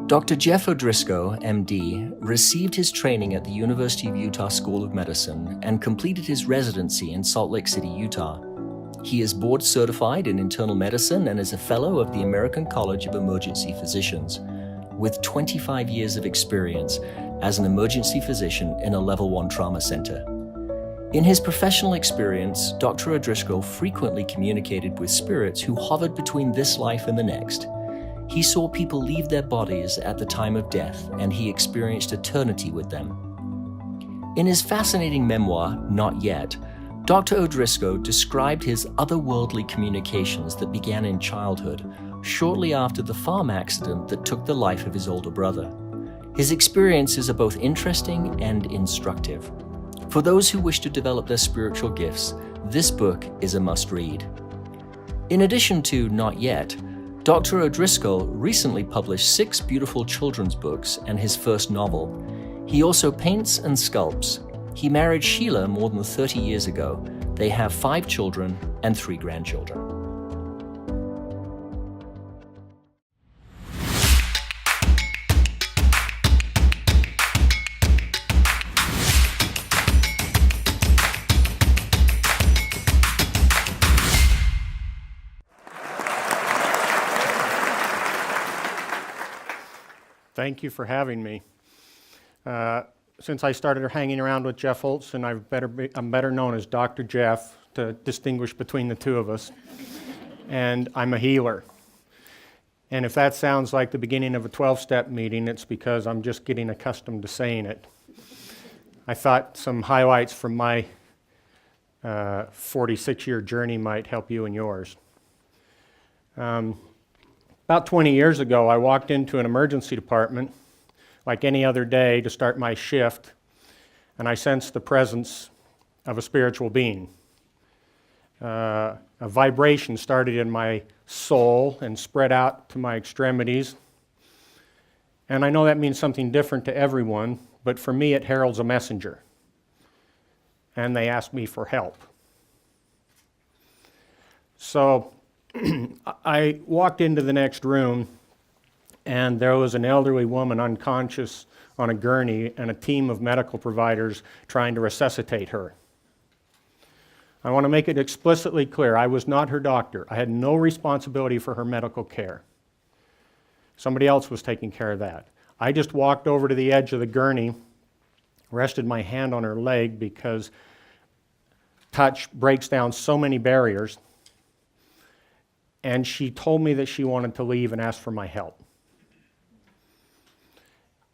Dr. Jeff O'Driscoll, MD, received his training at the University of Utah School of Medicine and completed his residency in Salt Lake City, Utah. He is board certified in internal medicine and is a fellow of the American College of Emergency Physicians, with 25 years of experience as an emergency physician in a Level 1 trauma center. In his professional experience, Dr. O'Driscoll frequently communicated with spirits who hovered between this life and the next. He saw people leave their bodies at the time of death, and he experienced eternity with them. In his fascinating memoir, Not Yet, Dr. O'Driscoll described his otherworldly communications that began in childhood, shortly after the farm accident that took the life of his older brother. His experiences are both interesting and instructive. For those who wish to develop their spiritual gifts, this book is a must-read. In addition to Not Yet, Dr. O'Driscoll recently published 6 beautiful children's books and his first novel. He also paints and sculpts. He married Sheila more than 30 years ago. They have 5 children and 3 grandchildren. Thank you for having me. Since I started hanging around with Jeff Olson, I'm better known as Dr. Jeff to distinguish between the two of us. And I'm a healer. And if that sounds like the beginning of a 12-step meeting, it's because I'm just getting accustomed to saying it. I thought some highlights from my 46-year journey might help you in yours. About 20 years ago, I walked into an emergency department like any other day to start my shift, and I sensed the presence of a spiritual being. A vibration started in my soul and spread out to my extremities. And I know that means something different to everyone, but for me it heralds a messenger. And they asked me for help. So I walked into the next room, and there was an elderly woman unconscious on a gurney and a team of medical providers trying to resuscitate her. I want to make it explicitly clear, I was not her doctor. I had no responsibility for her medical care. Somebody else was taking care of that. I just walked over to the edge of the gurney, rested my hand on her leg because touch breaks down so many barriers. And she told me that she wanted to leave and asked for my help.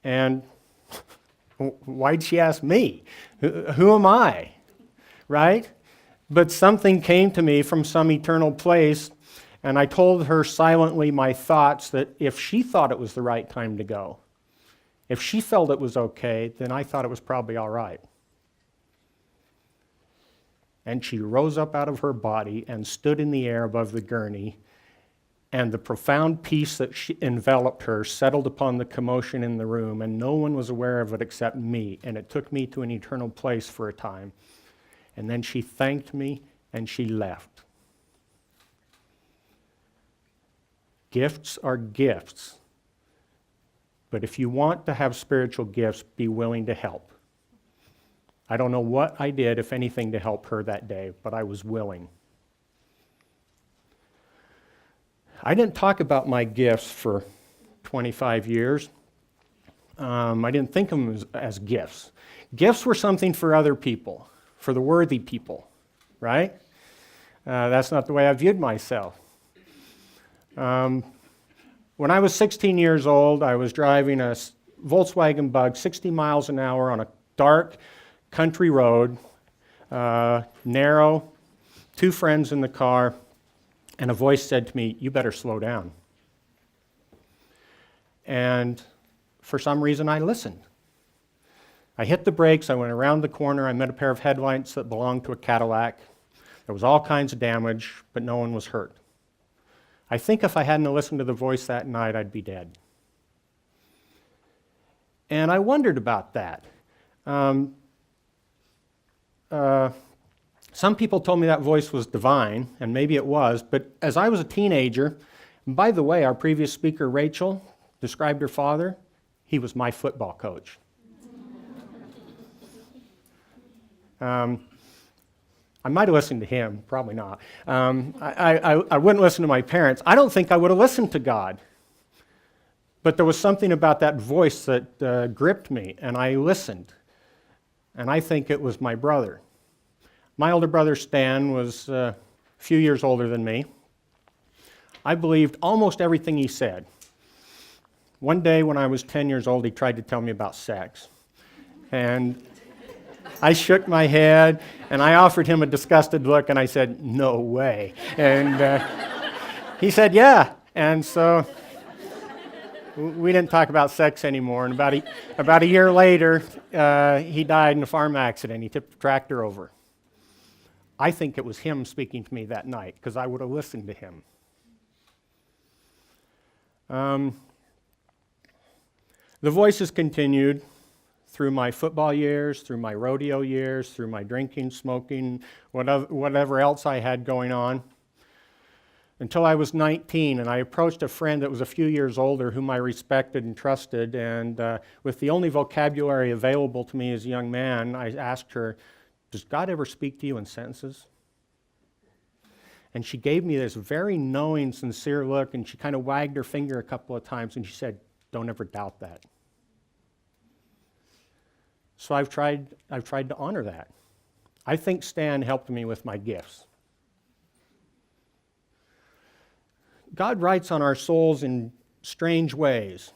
And why'd she ask me? Who am I? Right? But something came to me from some eternal place, and I told her silently my thoughts that if she thought it was the right time to go, if she felt it was okay, then I thought it was probably all right. And she rose up out of her body and stood in the air above the gurney, and the profound peace that enveloped her settled upon the commotion in the room, and no one was aware of it except me, and it took me to an eternal place for a time. And then she thanked me, and she left. Gifts are gifts, but if you want to have spiritual gifts, be willing to help. I don't know what I did, if anything, to help her that day, but I was willing. I didn't talk about my gifts for 25 years. I didn't think of them as gifts. Gifts were something for other people, for the worthy people, right? That's not the way I viewed myself. When I was 16 years old, I was driving a Volkswagen Bug 60 miles an hour on a dark country road, narrow, 2 friends in the car, and a voice said to me, "You better slow down." And for some reason, I listened. I hit the brakes, I went around the corner, I met a pair of headlights that belonged to a Cadillac. There was all kinds of damage, but no one was hurt. I think if I hadn't listened to the voice that night, I'd be dead. And I wondered about that. Some people told me that voice was divine, and maybe it was, but as I was a teenager, and by the way, our previous speaker, Rachel, described her father, he was my football coach. I might have listened to him, probably not. I wouldn't listen to my parents. I don't think I would have listened to God. But there was something about that voice that gripped me, and I listened. And I think it was my brother. My older brother, Stan, was a few years older than me. I believed almost everything he said. One day when I was 10 years old, he tried to tell me about sex. And I shook my head, and I offered him a disgusted look, and I said, "No way." And he said, "Yeah." And so we didn't talk about sex anymore. And about a year later, he died in a farm accident. He tipped the tractor over. I think it was him speaking to me that night, because I would have listened to him. The voices continued through my football years, through my rodeo years, through my drinking, smoking, whatever else I had going on, until I was 19, and I approached a friend that was a few years older whom I respected and trusted, and with the only vocabulary available to me as a young man, I asked her, "Does God ever speak to you in sentences?" And she gave me this very knowing, sincere look, and she kind of wagged her finger a couple of times, and she said, "Don't ever doubt that." So I've tried to honor that. I think Stan helped me with my gifts. God writes on our souls in strange ways.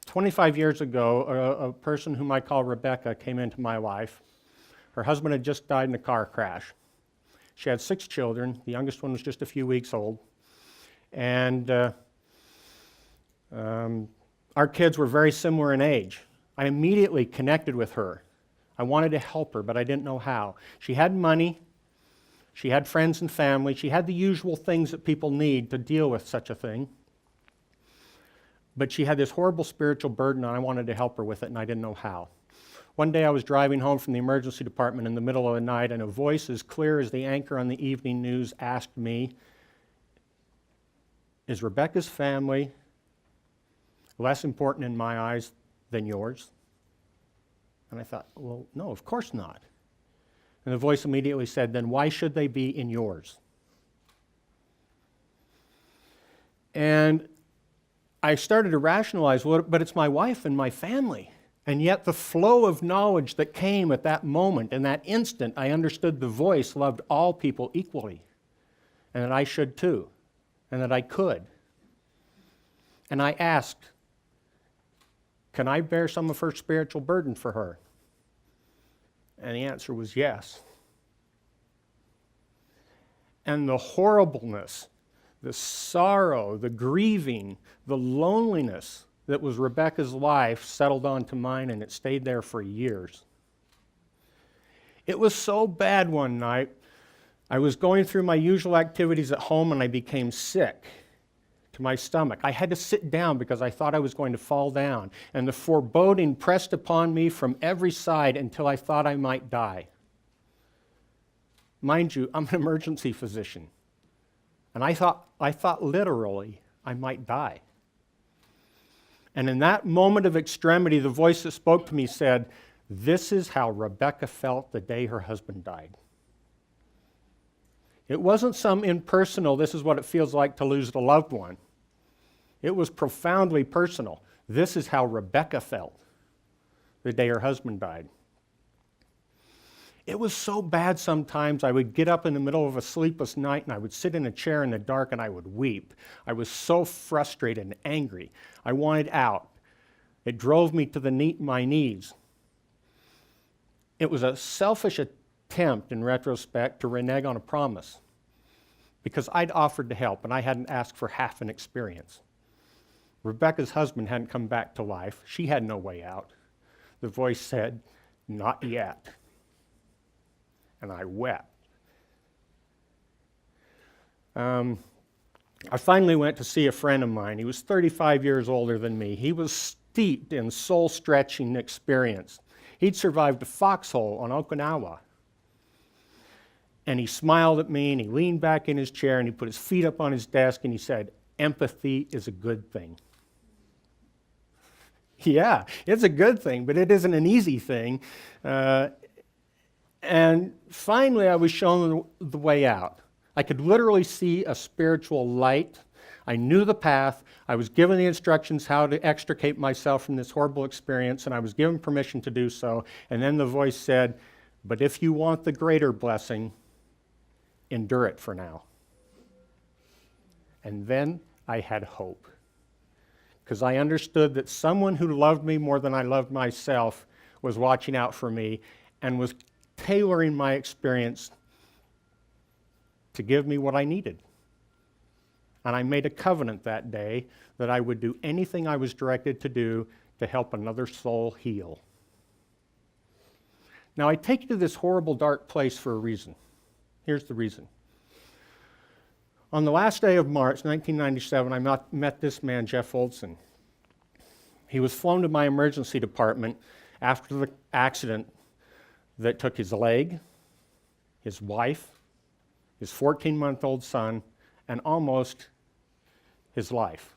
25 years ago, a person whom I call Rebecca came into my life. Her husband had just died in a car crash. She had 6 children. The youngest one was just a few weeks old. And our kids were very similar in age. I immediately connected with her. I wanted to help her, but I didn't know how. She had money. She had friends and family. She had the usual things that people need to deal with such a thing. But she had this horrible spiritual burden, and I wanted to help her with it, and I didn't know how. One day I was driving home from the emergency department in the middle of the night, and a voice as clear as the anchor on the evening news asked me, "Is Rebecca's family less important in my eyes than yours?" And I thought, well, no, of course not. And the voice immediately said, "Then why should they be in yours?" And I started to rationalize, well, but it's my wife and my family. And yet the flow of knowledge that came at that moment, in that instant, I understood the voice loved all people equally, and that I should too, and that I could. And I asked, can I bear some of her spiritual burden for her? And the answer was yes. And the horribleness, the sorrow, the grieving, the loneliness that was Rebecca's life settled onto mine, and it stayed there for years. It was so bad one night, I was going through my usual activities at home and I became sick to my stomach. I had to sit down because I thought I was going to fall down, and the foreboding pressed upon me from every side until I thought I might die. Mind you, I'm an emergency physician, and I thought literally I might die. And in that moment of extremity, the voice that spoke to me said, "This is how Rebecca felt the day her husband died." It wasn't some impersonal, "this is what it feels like to lose a loved one." It was profoundly personal. This is how Rebecca felt the day her husband died. It was so bad sometimes I would get up in the middle of a sleepless night and I would sit in a chair in the dark and I would weep. I was so frustrated and angry. I wanted out. It drove me to my knees. It was a selfish attempt, in retrospect, to renege on a promise, because I'd offered to help and I hadn't asked for half an experience. Rebecca's husband hadn't come back to life. She had no way out. The voice said, "Not yet." And I wept. I finally went to see a friend of mine. He was 35 years older than me. He was steeped in soul-stretching experience. He'd survived a foxhole on Okinawa. And he smiled at me, and he leaned back in his chair, and he put his feet up on his desk, and he said, "Empathy is a good thing." Yeah, it's a good thing, but it isn't an easy thing. And finally, I was shown the way out. I could literally see a spiritual light. I knew the path. I was given the instructions how to extricate myself from this horrible experience, and I was given permission to do so. And then the voice said, "But if you want the greater blessing, endure it for now." And then I had hope, because I understood that someone who loved me more than I loved myself was watching out for me and was tailoring my experience to give me what I needed. And I made a covenant that day that I would do anything I was directed to do to help another soul heal. Now, I take you to this horrible, dark place for a reason. Here's the reason. On the last day of March 1997, I met this man, Jeff Olson. He was flown to my emergency department after the accident that took his leg, his wife, his 14-month-old son, and almost his life.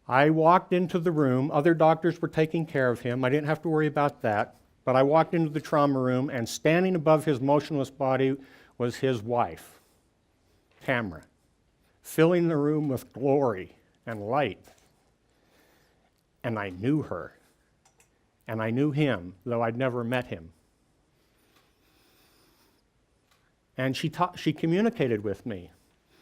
I walked into the room. Other doctors were taking care of him. I didn't have to worry about that. But I walked into the trauma room, and standing above his motionless body was his wife, Tamara, filling the room with glory and light. And I knew her. And I knew him, though I'd never met him. And she communicated with me.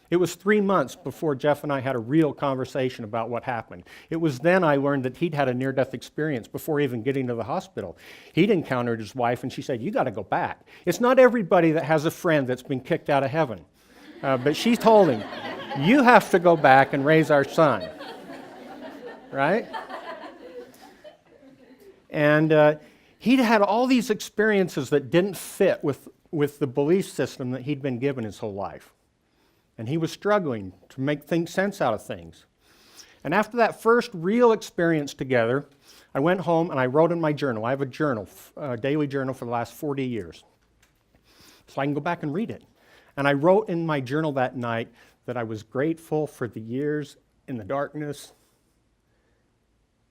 It was 3 months before Jeff and I had a real conversation about what happened. It was then I learned that he'd had a near-death experience before even getting to the hospital. He'd encountered his wife, and she said, "You got to go back." It's not everybody that has a friend that's been kicked out of heaven. But she told him, "You have to go back and raise our son." Right? And he'd had all these experiences that didn't fit with the belief system that he'd been given his whole life. And he was struggling to make sense out of things. And after that first real experience together, I went home and I wrote in my journal. I have a journal, a daily journal for the last 40 years. So I can go back and read it. And I wrote in my journal that night that I was grateful for the years in the darkness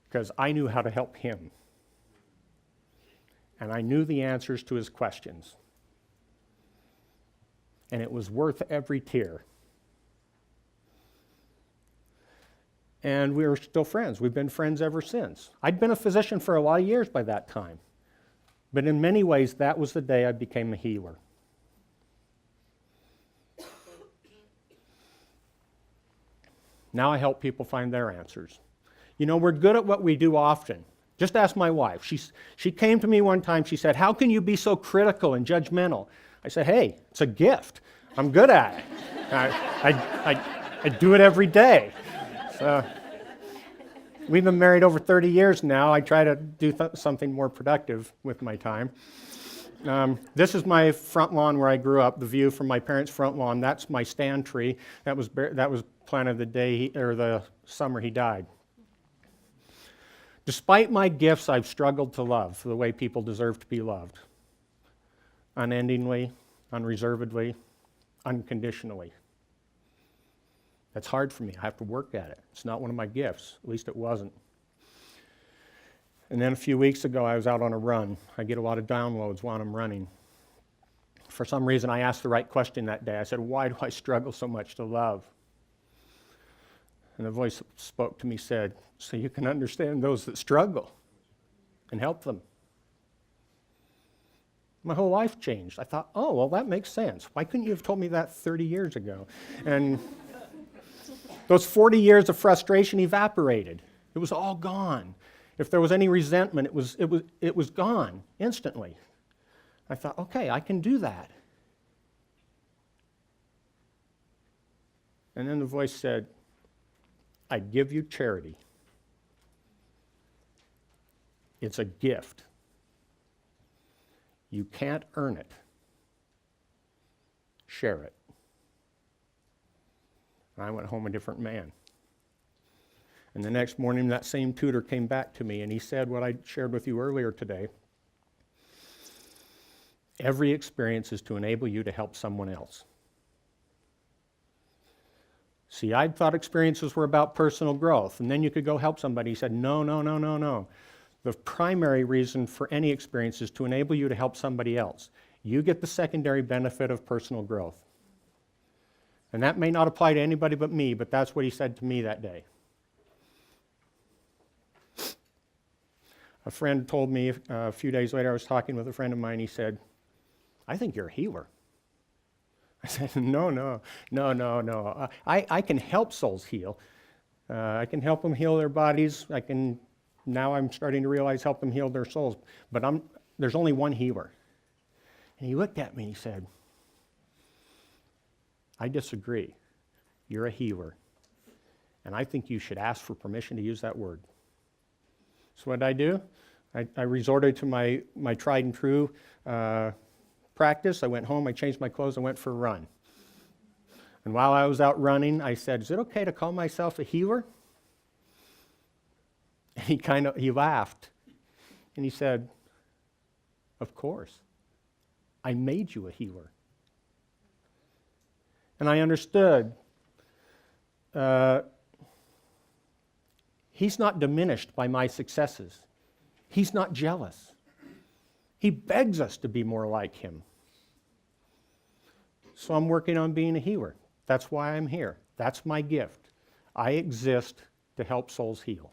because I knew how to help him. And I knew the answers to his questions. And it was worth every tear. And we were still friends. We've been friends ever since. I'd been a physician for a lot of years by that time. But in many ways, that was the day I became a healer. Now I help people find their answers. You know, we're good at what we do often. Just ask my wife. She came to me one time, she said, "How can you be so critical and judgmental?" I said, "Hey, it's a gift. I'm good at it. I do it every day." So, we've been married over 30 years now. I try to do something more productive with my time. This is my front lawn where I grew up, the view from my parents' front lawn. That's my stand tree. That was planted the day the summer he died. Despite my gifts, I've struggled to love the way people deserve to be loved. Unendingly, unreservedly, unconditionally. That's hard for me. I have to work at it. It's not one of my gifts. At least it wasn't. And then a few weeks ago, I was out on a run. I get a lot of downloads while I'm running. For some reason, I asked the right question that day. I said, "Why do I struggle so much to love?" And the voice spoke to me, said, "So you can understand those that struggle and help them." My whole life changed. I thought, oh, well, that makes sense. Why couldn't you have told me that 30 years ago? And those 40 years of frustration evaporated. It was all gone. If there was any resentment, it was gone instantly. I thought, okay, I can do that. And then the voice said, "I give you charity. It's a gift. You can't earn it. Share it." And I went home a different man. And the next morning, that same tutor came back to me, and he said what I shared with you earlier today. Every experience is to enable you to help someone else. See, I thought experiences were about personal growth, and then you could go help somebody. He said, no, no, no, no, no. The primary reason for any experience is to enable you to help somebody else. You get the secondary benefit of personal growth. And that may not apply to anybody but me, but that's what he said to me that day. A friend told me a few days later, I was talking with a friend of mine, he said, I think you're a healer. I said, no. I can help souls heal. I can help them heal their bodies. Now I'm starting to realize, help them heal their souls. But there's only one healer. And he looked at me and he said, I disagree. You're a healer. And I think you should ask for permission to use that word. So what did I do? I resorted to my tried and true practice. I went home, I changed my clothes, and went for a run. And while I was out running, I said, is it okay to call myself a healer? And he laughed. And he said, of course. I made you a healer. And I understood. He's not diminished by my successes. He's not jealous. He begs us to be more like him. So I'm working on being a healer. That's why I'm here. That's my gift. I exist to help souls heal.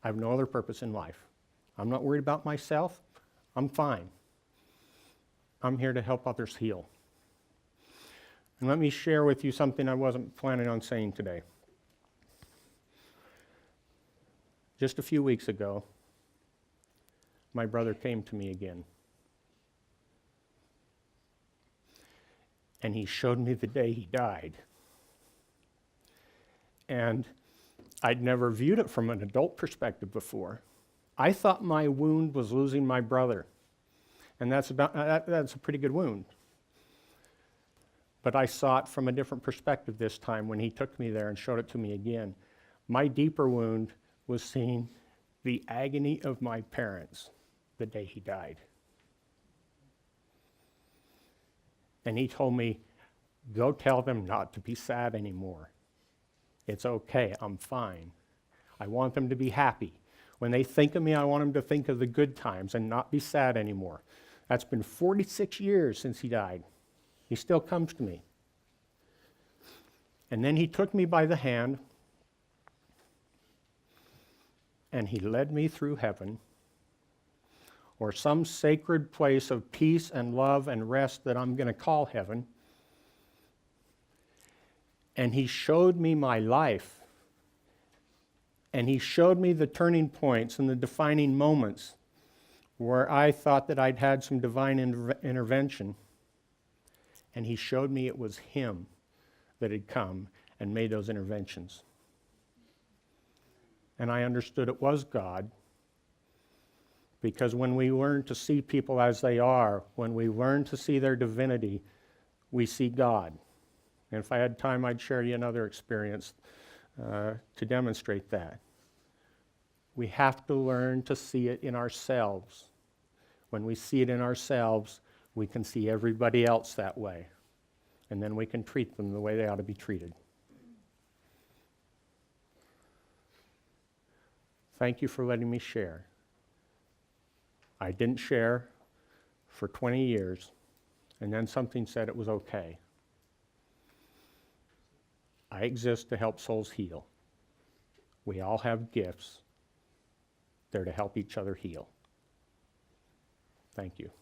I have no other purpose in life. I'm not worried about myself. I'm fine. I'm here to help others heal. And let me share with you something I wasn't planning on saying today. Just a few weeks ago, my brother came to me again. And he showed me the day he died. And I'd never viewed it from an adult perspective before. I thought my wound was losing my brother. And that's a pretty good wound. But I saw it from a different perspective this time when he took me there and showed it to me again. My deeper wound was seeing the agony of my parents the day he died. And he told me, go tell them not to be sad anymore. It's okay, I'm fine. I want them to be happy. When they think of me, I want them to think of the good times and not be sad anymore. That's been 46 years since he died. He still comes to me. And then he took me by the hand and he led me through heaven, or some sacred place of peace and love and rest that I'm going to call heaven. And he showed me my life. And he showed me the turning points and the defining moments where I thought that I'd had some divine intervention. And he showed me it was him that had come and made those interventions. And I understood it was God, because when we learn to see people as they are, when we learn to see their divinity, we see God. And if I had time, I'd share you another experience to demonstrate that. We have to learn to see it in ourselves. When we see it in ourselves, we can see everybody else that way. And then we can treat them the way they ought to be treated. Thank you for letting me share. I didn't share for 20 years, and then something said it was okay. I exist to help souls heal. We all have gifts. They're to help each other heal. Thank you.